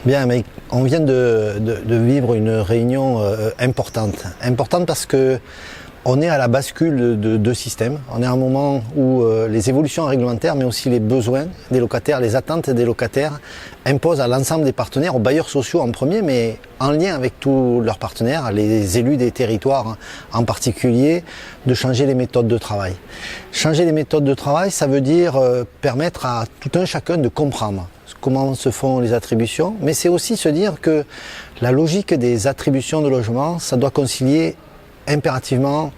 Bien, mais on vient de vivre une réunion importante parce que on est à la bascule de deux systèmes. On est à un moment où les évolutions réglementaires, mais aussi les besoins des locataires, les attentes des locataires imposent à l'ensemble des partenaires, aux bailleurs sociaux en premier, mais en lien avec tous leurs partenaires, les élus des territoires en particulier, de changer les méthodes de travail. Changer les méthodes de travail, ça veut dire permettre à tout un chacun de comprendre comment se font les attributions, mais c'est aussi se dire que la logique des attributions de logement, ça doit concilier impérativement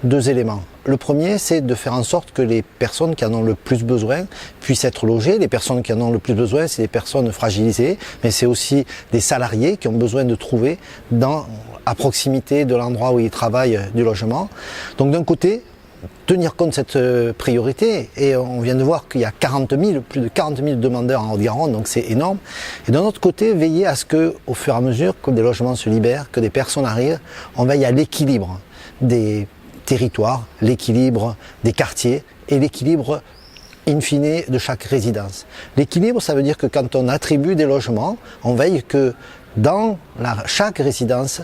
deux éléments. Le premier, c'est de faire en sorte que les personnes qui en ont le plus besoin puissent être logées. Les personnes qui en ont le plus besoin, c'est les personnes fragilisées, mais c'est aussi des salariés qui ont besoin de trouver à proximité de l'endroit où ils travaillent du logement. Donc d'un côté, tenir compte de cette priorité, et on vient de voir qu'il y a plus de 40 000 demandeurs en Haute-Garonne, donc c'est énorme. Et d'un autre côté, veiller à ce que, au fur et à mesure que des logements se libèrent, que des personnes arrivent, on veille à l'équilibre des territoires, l'équilibre des quartiers et l'équilibre in fine de chaque résidence. L'équilibre, ça veut dire que quand on attribue des logements, on veille que dans chaque résidence,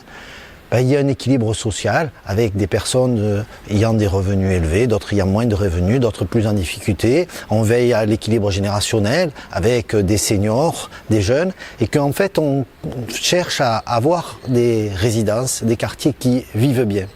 il y a un équilibre social avec des personnes ayant des revenus élevés, d'autres ayant moins de revenus, d'autres plus en difficulté. On veille à l'équilibre générationnel avec des seniors, des jeunes, et qu'en fait on cherche à avoir des résidences, des quartiers qui vivent bien.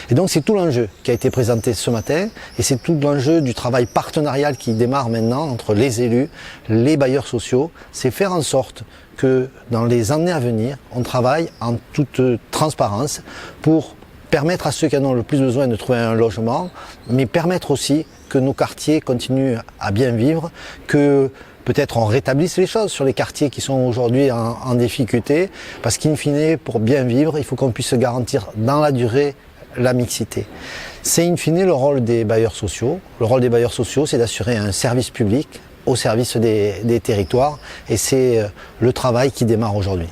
Et donc c'est tout l'enjeu qui a été présenté ce matin, et c'est tout l'enjeu du travail partenarial qui démarre maintenant entre les élus, les bailleurs sociaux, c'est faire en sorte que dans les années à venir, on travaille en toute transparence pour permettre à ceux qui en ont le plus besoin de trouver un logement, mais permettre aussi que nos quartiers continuent à bien vivre, que peut-être on rétablisse les choses sur les quartiers qui sont aujourd'hui en difficulté, parce qu'in fine, pour bien vivre, il faut qu'on puisse garantir dans la durée la mixité. C'est in fine le rôle des bailleurs sociaux. Le rôle des bailleurs sociaux, c'est d'assurer un service public au service des territoires, et c'est le travail qui démarre aujourd'hui.